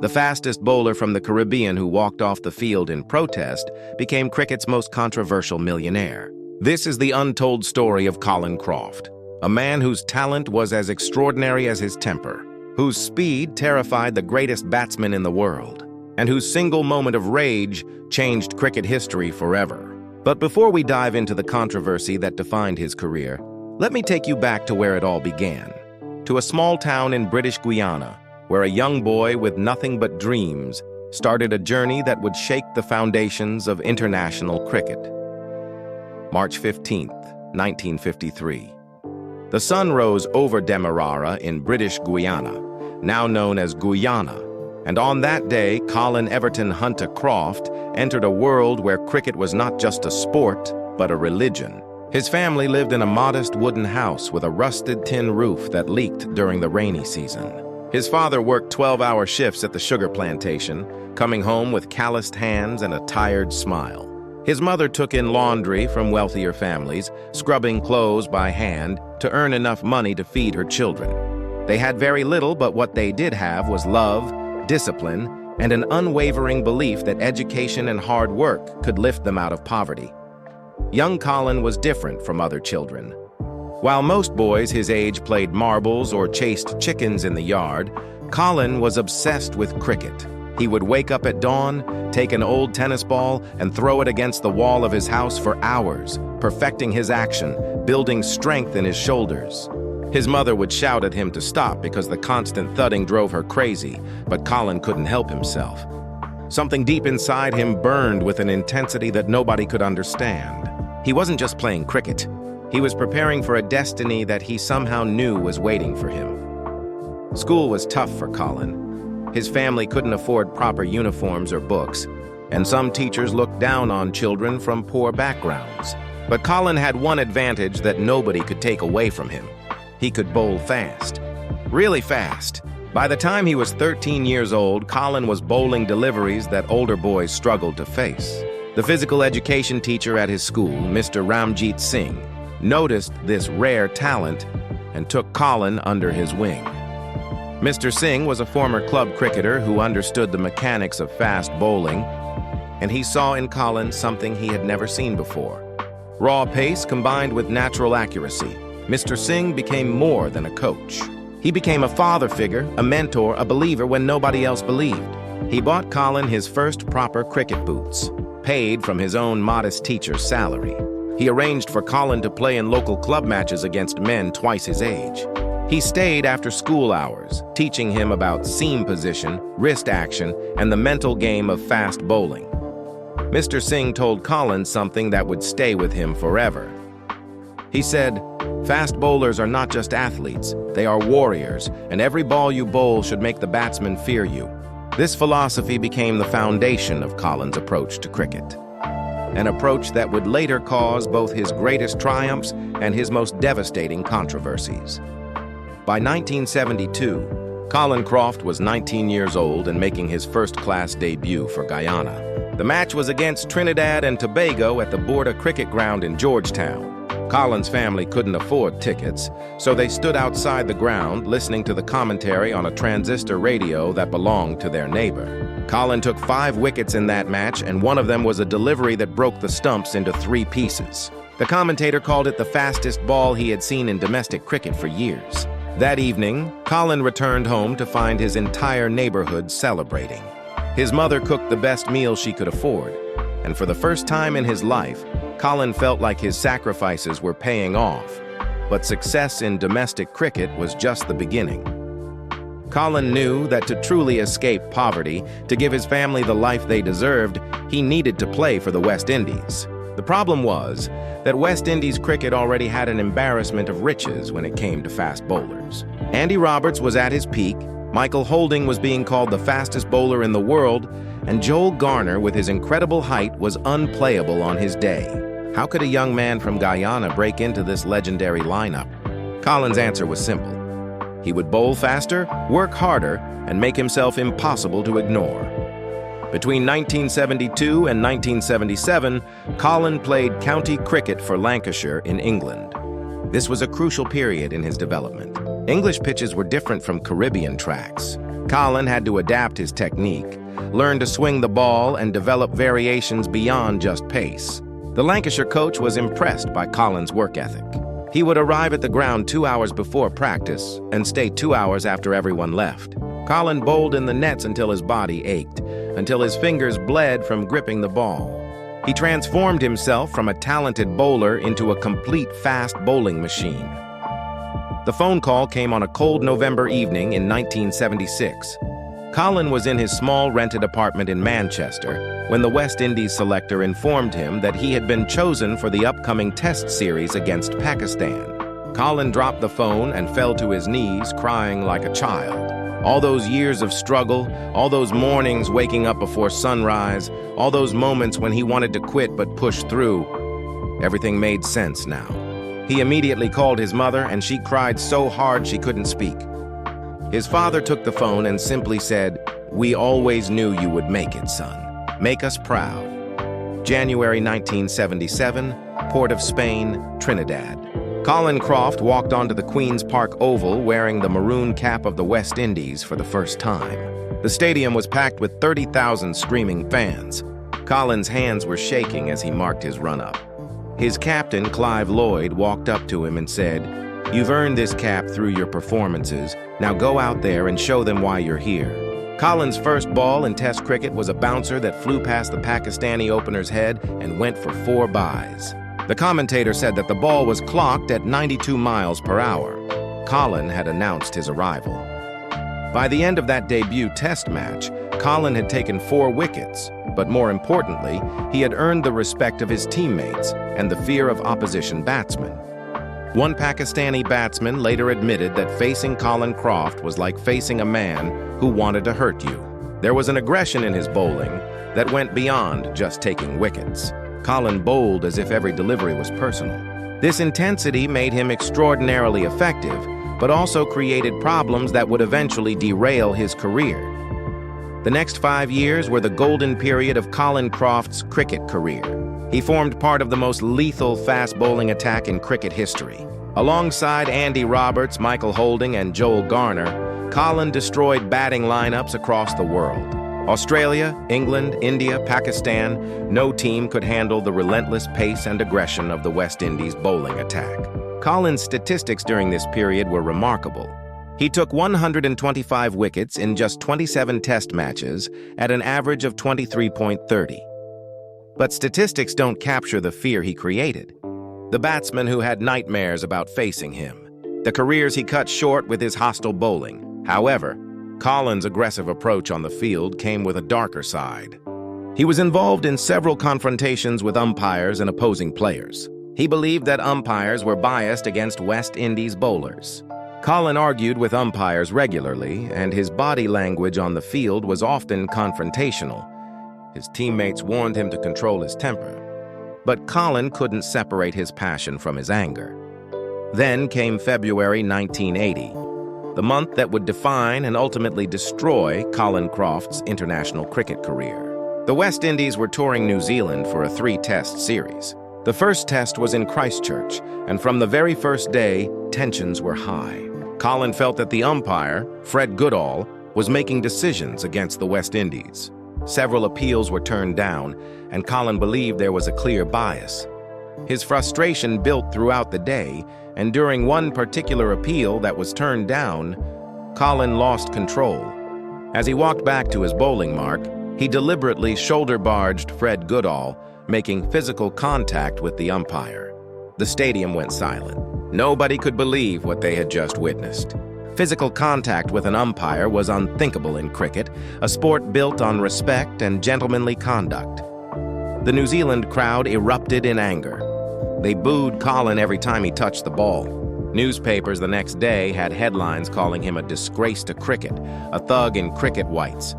The fastest bowler from the Caribbean who walked off the field in protest became cricket's most controversial millionaire. This is the untold story of Colin Croft, a man whose talent was as extraordinary as his temper, whose speed terrified the greatest batsman in the world, and whose single moment of rage changed cricket history forever. But before we dive into the controversy that defined his career, let me take you back to where it all began, to a small town in British Guiana, where a young boy with nothing but dreams started a journey that would shake the foundations of international cricket. March 15, 1953. The sun rose over Demerara in British Guiana, now known as Guyana, and on that day, Colin Everton Hunter Croft entered a world where cricket was not just a sport, but a religion. His family lived in a modest wooden house with a rusted tin roof that leaked during the rainy season. His father worked 12-hour shifts at the sugar plantation, coming home with calloused hands and a tired smile. His mother took in laundry from wealthier families, scrubbing clothes by hand to earn enough money to feed her children. They had very little, but what they did have was love, discipline, and an unwavering belief that education and hard work could lift them out of poverty. Young Colin was different from other children. While most boys his age played marbles or chased chickens in the yard, Colin was obsessed with cricket. He would wake up at dawn, take an old tennis ball, and throw it against the wall of his house for hours, perfecting his action, building strength in his shoulders. His mother would shout at him to stop because the constant thudding drove her crazy, but Colin couldn't help himself. Something deep inside him burned with an intensity that nobody could understand. He wasn't just playing cricket. He was preparing for a destiny that he somehow knew was waiting for him. School was tough for Colin. His family couldn't afford proper uniforms or books, and some teachers looked down on children from poor backgrounds. But Colin had one advantage that nobody could take away from him. He could bowl fast. Really fast. By the time he was 13 years old, Colin was bowling deliveries that older boys struggled to face. The physical education teacher at his school, Mr. Ramjeet Singh, noticed this rare talent and took Colin under his wing. Mr. Singh was a former club cricketer who understood the mechanics of fast bowling, and he saw in Colin something he had never seen before. Raw pace combined with natural accuracy, Mr. Singh became more than a coach. He became a father figure, a mentor, a believer when nobody else believed. He bought Colin his first proper cricket boots, paid from his own modest teacher's salary. He arranged for Colin to play in local club matches against men twice his age. He stayed after school hours, teaching him about seam position, wrist action, and the mental game of fast bowling. Mr. Singh told Colin something that would stay with him forever. He said, "Fast bowlers are not just athletes, they are warriors, and every ball you bowl should make the batsman fear you." This philosophy became the foundation of Colin's approach to cricket. An approach that would later cause both his greatest triumphs and his most devastating controversies. By 1972, Colin Croft was 19 years old and making his first-class debut for Guyana. The match was against Trinidad and Tobago at the Border Cricket Ground in Georgetown. Colin's family couldn't afford tickets, so they stood outside the ground listening to the commentary on a transistor radio that belonged to their neighbor. Colin took 5 wickets in that match, and one of them was a delivery that broke the stumps into 3 pieces. The commentator called it the fastest ball he had seen in domestic cricket for years. That evening, Colin returned home to find his entire neighborhood celebrating. His mother cooked the best meal she could afford, and for the first time in his life, Colin felt like his sacrifices were paying off. But success in domestic cricket was just the beginning. Colin knew that to truly escape poverty, to give his family the life they deserved, he needed to play for the West Indies. The problem was that West Indies cricket already had an embarrassment of riches when it came to fast bowlers. Andy Roberts was at his peak, Michael Holding was being called the fastest bowler in the world, and Joel Garner, with his incredible height, was unplayable on his day. How could a young man from Guyana break into this legendary lineup? Colin's answer was simple. He would bowl faster, work harder, and make himself impossible to ignore. Between 1972 and 1977, Colin played county cricket for Lancashire in England. This was a crucial period in his development. English pitches were different from Caribbean tracks. Colin had to adapt his technique, learn to swing the ball, and develop variations beyond just pace. The Lancashire coach was impressed by Colin's work ethic. He would arrive at the ground 2 hours before practice and stay 2 hours after everyone left. Colin bowled in the nets until his body ached, until his fingers bled from gripping the ball. He transformed himself from a talented bowler into a complete fast bowling machine. The phone call came on a cold November evening in 1976. Colin was in his small rented apartment in Manchester when the West Indies selector informed him that he had been chosen for the upcoming Test series against Pakistan. Colin dropped the phone and fell to his knees, crying like a child. All those years of struggle, all those mornings waking up before sunrise, all those moments when he wanted to quit but pushed through, everything made sense now. He immediately called his mother, and she cried so hard she couldn't speak. His father took the phone and simply said, "We always knew you would make it, son. Make us proud." January 1977, Port of Spain, Trinidad. Colin Croft walked onto the Queen's Park Oval wearing the maroon cap of the West Indies for the first time. The stadium was packed with 30,000 screaming fans. Colin's hands were shaking as he marked his run-up. His captain, Clive Lloyd, walked up to him and said, "You've earned this cap through your performances. Now go out there and show them why you're here." Colin's first ball in Test cricket was a bouncer that flew past the Pakistani opener's head and went for 4 byes. The commentator said that the ball was clocked at 92 miles per hour. Colin had announced his arrival. By the end of that debut Test match, Colin had taken 4 wickets, but more importantly, he had earned the respect of his teammates and the fear of opposition batsmen. One Pakistani batsman later admitted that facing Colin Croft was like facing a man who wanted to hurt you. There was an aggression in his bowling that went beyond just taking wickets. Colin bowled as if every delivery was personal. This intensity made him extraordinarily effective, but also created problems that would eventually derail his career. The next 5 years were the golden period of Colin Croft's cricket career. He formed part of the most lethal fast bowling attack in cricket history. Alongside Andy Roberts, Michael Holding, and Joel Garner, Colin destroyed batting lineups across the world. Australia, England, India, Pakistan, no team could handle the relentless pace and aggression of the West Indies bowling attack. Colin's statistics during this period were remarkable. He took 125 wickets in just 27 Test matches at an average of 23.30. But statistics don't capture the fear he created. The batsmen who had nightmares about facing him. The careers he cut short with his hostile bowling. However, Colin's aggressive approach on the field came with a darker side. He was involved in several confrontations with umpires and opposing players. He believed that umpires were biased against West Indies bowlers. Colin argued with umpires regularly, and his body language on the field was often confrontational. His teammates warned him to control his temper. But Colin couldn't separate his passion from his anger. Then came February 1980, the month that would define and ultimately destroy Colin Croft's international cricket career. The West Indies were touring New Zealand for a 3-test series. The first test was in Christchurch, and from the very first day, tensions were high. Colin felt that the umpire, Fred Goodall, was making decisions against the West Indies. Several appeals were turned down, and Colin believed there was a clear bias. His frustration built throughout the day, and during one particular appeal that was turned down, Colin lost control. As he walked back to his bowling mark, he deliberately shoulder-barged Fred Goodall, making physical contact with the umpire. The stadium went silent. Nobody could believe what they had just witnessed. Physical contact with an umpire was unthinkable in cricket, a sport built on respect and gentlemanly conduct. The New Zealand crowd erupted in anger. They booed Colin every time he touched the ball. Newspapers the next day had headlines calling him a disgrace to cricket, a thug in cricket whites.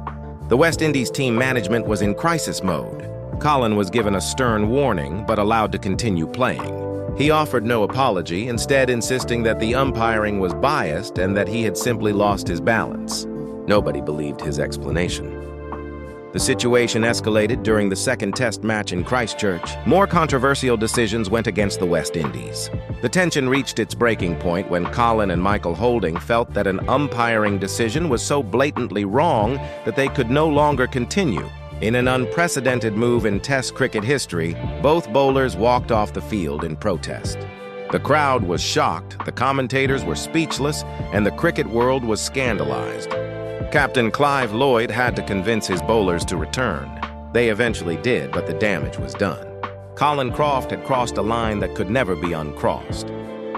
The West Indies team management was in crisis mode. Colin was given a stern warning, but allowed to continue playing. He offered no apology, instead insisting that the umpiring was biased and that he had simply lost his balance. Nobody believed his explanation. The situation escalated during the second test match in Christchurch. More controversial decisions went against the West Indies. The tension reached its breaking point when Colin and Michael Holding felt that an umpiring decision was so blatantly wrong that they could no longer continue. In an unprecedented move in Test cricket history, both bowlers walked off the field in protest. The crowd was shocked, the commentators were speechless, and the cricket world was scandalized. Captain Clive Lloyd had to convince his bowlers to return. They eventually did, but the damage was done. Colin Croft had crossed a line that could never be uncrossed.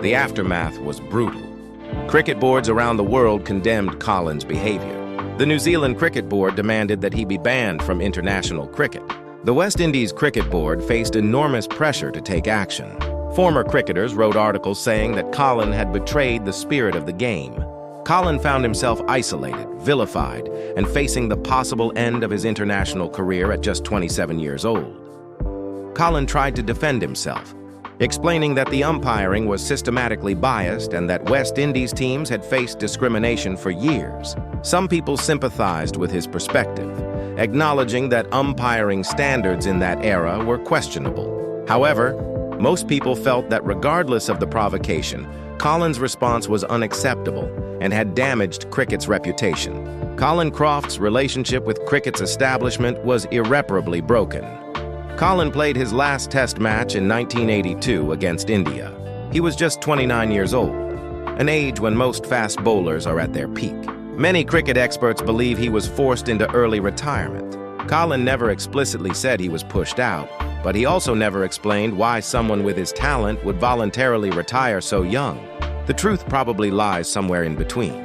The aftermath was brutal. Cricket boards around the world condemned Colin's behavior. The New Zealand Cricket Board demanded that he be banned from international cricket. The West Indies Cricket Board faced enormous pressure to take action. Former cricketers wrote articles saying that Colin had betrayed the spirit of the game. Colin found himself isolated, vilified, and facing the possible end of his international career at just 27 years old. Colin tried to defend himself, explaining that the umpiring was systematically biased and that West Indies teams had faced discrimination for years. Some people sympathized with his perspective, acknowledging that umpiring standards in that era were questionable. However, most people felt that regardless of the provocation, Colin's response was unacceptable and had damaged cricket's reputation. Colin Croft's relationship with cricket's establishment was irreparably broken. Colin played his last test match in 1982 against India. He was just 29 years old, an age when most fast bowlers are at their peak. Many cricket experts believe he was forced into early retirement. Colin never explicitly said he was pushed out, but he also never explained why someone with his talent would voluntarily retire so young. The truth probably lies somewhere in between.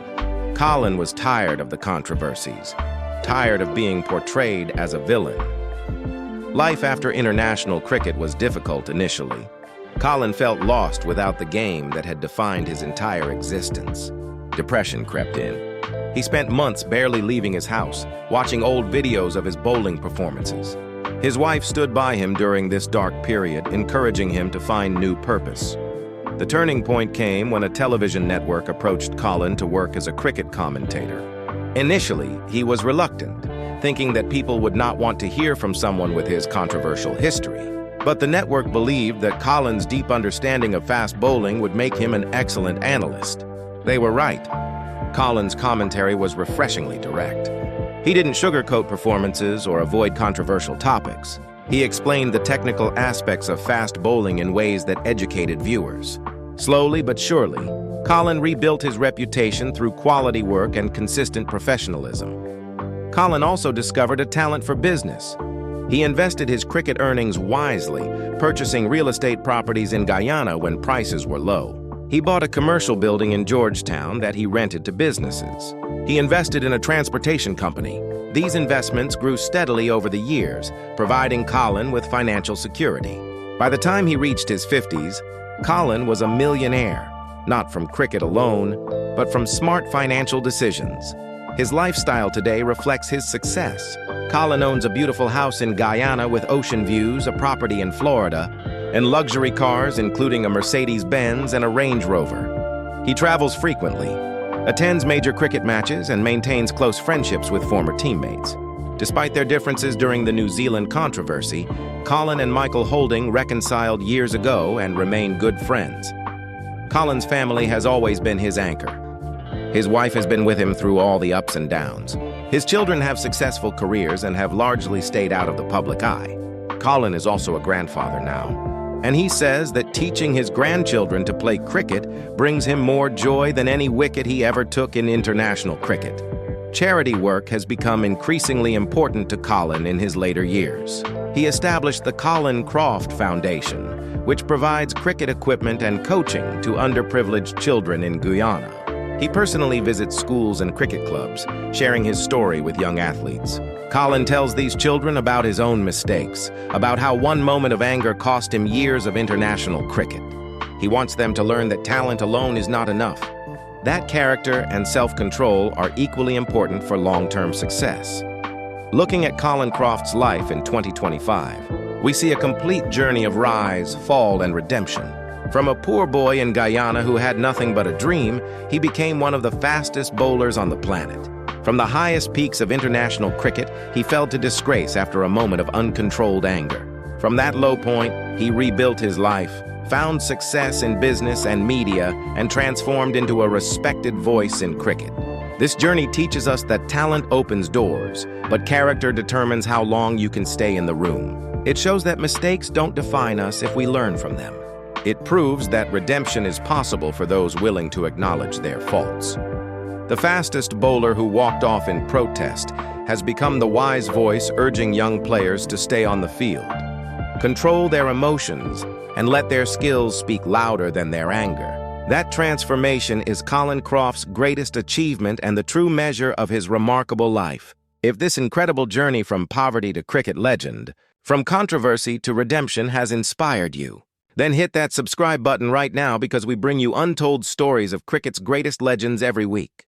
Colin was tired of the controversies, tired of being portrayed as a villain. Life after international cricket was difficult initially. Colin felt lost without the game that had defined his entire existence. Depression crept in. He spent months barely leaving his house, watching old videos of his bowling performances. His wife stood by him during this dark period, encouraging him to find new purpose. The turning point came when a television network approached Colin to work as a cricket commentator. Initially, he was reluctant, thinking that people would not want to hear from someone with his controversial history. But the network believed that Colin's deep understanding of fast bowling would make him an excellent analyst. They were right. Colin's commentary was refreshingly direct. He didn't sugarcoat performances or avoid controversial topics. He explained the technical aspects of fast bowling in ways that educated viewers. Slowly but surely, Colin rebuilt his reputation through quality work and consistent professionalism. Colin also discovered a talent for business. He invested his cricket earnings wisely, purchasing real estate properties in Guyana when prices were low. He bought a commercial building in Georgetown that he rented to businesses. He invested in a transportation company. These investments grew steadily over the years, providing Colin with financial security. By the time he reached his 50s, Colin was a millionaire, not from cricket alone, but from smart financial decisions. His lifestyle today reflects his success. Colin owns a beautiful house in Guyana with ocean views, a property in Florida, and luxury cars including a Mercedes-Benz and a Range Rover. He travels frequently, attends major cricket matches, and maintains close friendships with former teammates. Despite their differences during the New Zealand controversy, Colin and Michael Holding reconciled years ago and remain good friends. Colin's family has always been his anchor. His wife has been with him through all the ups and downs. His children have successful careers and have largely stayed out of the public eye. Colin is also a grandfather now, and he says that teaching his grandchildren to play cricket brings him more joy than any wicket he ever took in international cricket. Charity work has become increasingly important to Colin in his later years. He established the Colin Croft Foundation, which provides cricket equipment and coaching to underprivileged children in Guyana. He personally visits schools and cricket clubs, sharing his story with young athletes. Colin tells these children about his own mistakes, about how one moment of anger cost him years of international cricket. He wants them to learn that talent alone is not enough. That character and self-control are equally important for long-term success. Looking at Colin Croft's life in 2025, we see a complete journey of rise, fall, and redemption. From a poor boy in Guyana who had nothing but a dream, he became one of the fastest bowlers on the planet. From the highest peaks of international cricket, he fell to disgrace after a moment of uncontrolled anger. From that low point, he rebuilt his life, found success in business and media, and transformed into a respected voice in cricket. This journey teaches us that talent opens doors, but character determines how long you can stay in the room. It shows that mistakes don't define us if we learn from them. It proves that redemption is possible for those willing to acknowledge their faults. The fastest bowler who walked off in protest has become the wise voice urging young players to stay on the field. Control their emotions and let their skills speak louder than their anger. That transformation is Colin Croft's greatest achievement and the true measure of his remarkable life. If this incredible journey from poverty to cricket legend, from controversy to redemption has inspired you, then hit that subscribe button right now because we bring you untold stories of cricket's greatest legends every week.